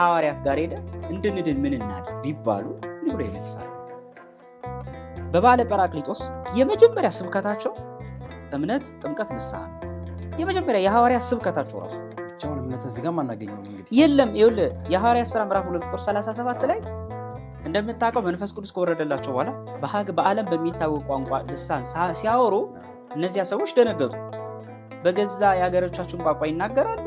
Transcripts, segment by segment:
ሐዋርያት ጋር ሄደ እንድንድን ምን እናድርግ ቢባሉ ብሎ ይመልሳል። በባለ ጰራቅሊጦስ የመጀመሪያ ስብከታቸው እምነት፣ ጥምቀት፣ ንስሐ ነው። የመጀመሪያ የሐዋርያት ስብከታቸው ራሱ ብቻውን እምነት እዚህ ጋር ማናገኘው እንግዲህ የለም። ይኸውልህ የሐዋርያት ሥራ ምዕራፍ 2 ቁጥር 37 ላይ እንደምታውቀው መንፈስ ቅዱስ ከወረደላቸው በኋላ በዓለም በሚታወቅ ቋንቋ ልሳን ሲያወሩ እነዚያ ሰዎች ደነገጡ። በገዛ የሀገሮቻችን ቋንቋ ይናገራሉ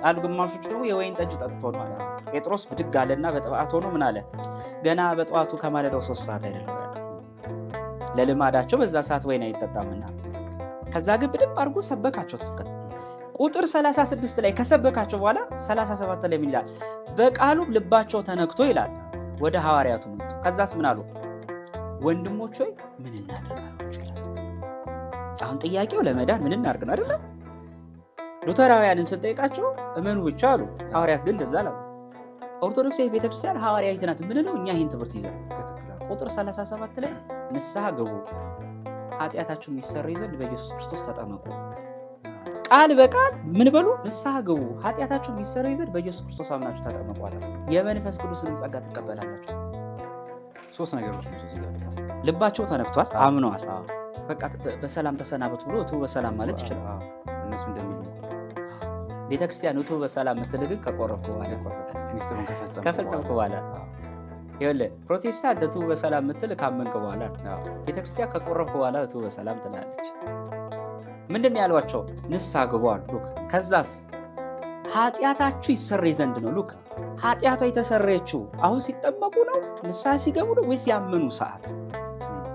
አሉ። ግማሾቹ ደግሞ የወይን ጠጅ ጠጥቶ ነው አለ። ጴጥሮስ ብድግ አለና በጠዋት ሆኖ ምን አለ? ገና በጠዋቱ ከማለዳው 3 ሰዓት አይደለም ያለ። ለልማዳቸው በዛ ሰዓት ወይን አይጠጣምና ከዛ ግን ብድብ አድርጎ ሰበካቸው ስብከት። ቁጥር 36 ላይ ከሰበካቸው በኋላ 37 ላይ ምን ይላል? በቃሉ ልባቸው ተነክቶ ይላል ወደ ሐዋርያቱ መጡ። ከዛስ ምን አሉ? ወንድሞች ሆይ ምን እናደርጋችሁ ይላል። አሁን ጥያቄው ለመዳን ምን እናድርግ ነው አይደል? ሉተራውያንን ስንጠይቃቸው እመኑ ብቻ አሉ። ሐዋርያት ግን እንደዛ አላሉ። ኦርቶዶክሳዊ ቤተክርስቲያን ሐዋርያዊት ናት ምን ነው? እኛ ይህን ትምህርት ይዘን ቁጥር 37 ላይ ንስሐ ግቡ፣ ኃጢአታችሁ የሚሰረይ ዘንድ በኢየሱስ ክርስቶስ ተጠመቁ። ቃል በቃል ምን በሉ? ንስሐ ግቡ፣ ኃጢአታችሁ የሚሰረይ ዘንድ በኢየሱስ ክርስቶስ አምናችሁ ተጠመቁ አለ። የመንፈስ ቅዱስን ጸጋ ትቀበላላችሁ። 3 ነገሮች ነው እዚህ ጋር። ልባቸው ተነክቷል፣ አምነዋል። በቃ በሰላም ተሰናበቱ ብሎ እቱ በሰላም ማለት ይችላል። እነሱ እንደሚሉ ቤተክርስቲያን እቱ በሰላም የምትልግ ከቆረብኩ በኋላ ሚስጥሩን ከፈጸምኩ በኋላ ይኸውልህ፣ ፕሮቴስታንት እቱ በሰላም የምትል ካመንክ በኋላ፣ ቤተክርስቲያን ከቆረብኩ በኋላ እቱ በሰላም ትላለች። ምንድን ነው ያሏቸው? ንስሐ ግቡ አሉ። ሉክ ከዛስ ኃጢአታችሁ ይሰረይ ዘንድ ነው። ሉክ ኃጢአቷ የተሰረየችው አሁን ሲጠመቁ ነው? ንስሐ ሲገቡ ነው? ወይስ ያመኑ ሰዓት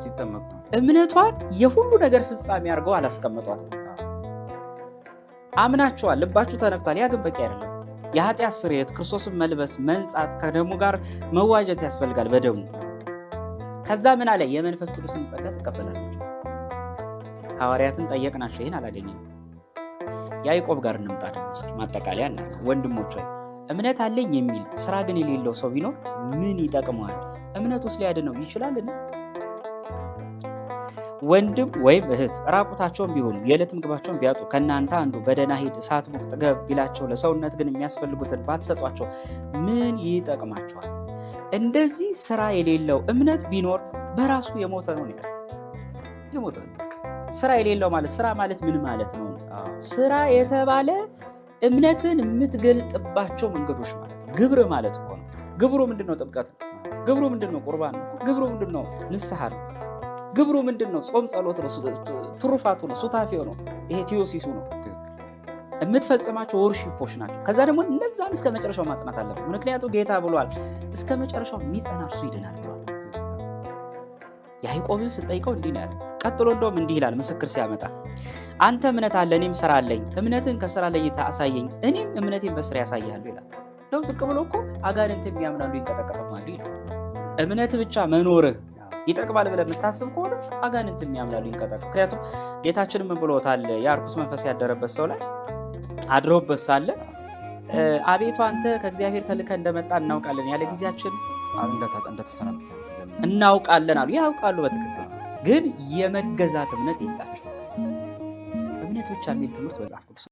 ሲጠመቁ? እምነቷን የሁሉ ነገር ፍጻሜ አድርገው አላስቀመጧትም። አምናችኋል፣ ልባችሁ ተነክቷል። ያ ግን በቂ አይደለም። የኃጢአት ስርየት፣ ክርስቶስን መልበስ፣ መንጻት፣ ከደሙ ጋር መዋጀት ያስፈልጋል በደሙ። ከዛ ምን አለ? የመንፈስ ቅዱስን ጸጋ ትቀበላላችሁ። ሐዋርያትን ጠየቅናቸው፣ ይህን አላገኘም። ያዕቆብ ጋር እንምጣ ደግሞ እስቲ ማጠቃለያ እና ወንድሞች ሆይ እምነት አለኝ የሚል ስራ ግን የሌለው ሰው ቢኖር ምን ይጠቅመዋል? እምነቱስ ሊያድነው ይችላልን? ወንድም ወይም እህት ራቁታቸውን ቢሆኑ የዕለት ምግባቸውን ቢያጡ ከእናንተ አንዱ በደህና ሂድ እሳት ሙቅ ጥገብ ቢላቸው ለሰውነት ግን የሚያስፈልጉትን ባትሰጧቸው ምን ይጠቅማቸዋል? እንደዚህ ስራ የሌለው እምነት ቢኖር በራሱ የሞተ ነው ይላል። የሞተ ነው። ስራ የሌለው ማለት ስራ ማለት ምን ማለት ነው? ስራ የተባለ እምነትን የምትገልጥባቸው መንገዶች ማለት ነው። ግብር ማለት እኮ ነው። ግብሩ ምንድነው? ጥምቀት ነው። ግብሩ ምንድነው? ቁርባን ነው። ግብሩ ምንድነው? ንስሐ ነው። ግብሩ ምንድነው? ጾም፣ ጸሎት ነው። ትሩፋቱ ነው። ሱታፌው ነው። ይሄ ቴዎሲሱ ነው። የምትፈጽማቸው ወርሺፖች ናቸው። ከዛ ደግሞ እነዛን እስከ መጨረሻው ማጽናት አለበት። ምክንያቱም ጌታ ብሏል፣ እስከ መጨረሻው የሚጸና እርሱ ይድናል ብሏል። ያዕቆብን ስጠይቀው እንዲህ ነው ያለ። ቀጥሎ እንደውም እንዲህ ይላል ምስክር ሲያመጣ፣ አንተ እምነት አለ እኔም ስራ አለኝ፣ እምነትን ከስራ ለይተህ አሳየኝ፣ እኔም እምነቴን በስራ ያሳይሃለሁ ይላል። ነው ዝቅ ብሎ እኮ አጋንንትም ያምናሉ ይንቀጠቀጣሉ ይላል። እምነት ብቻ መኖርህ ይጠቅማል ብለህ የምታስብ ከሆነ አጋንንትም ያምናሉ ይንቀጠቀጣሉ። ምክንያቱም ጌታችንም ምን ብሎታል? የርኩስ መንፈስ ያደረበት ሰው ላይ አድሮበት ሳለ አቤቱ አንተ ከእግዚአብሔር ተልከህ እንደመጣ እናውቃለን፣ ያለ ጊዜያችን እንደተሰናብተ እናውቃለን አሉ። ያውቃሉ በትክክል ግን የመገዛት እምነት የላቸው። እምነት ብቻ የሚል ትምህርት መጽሐፍ ቅዱስ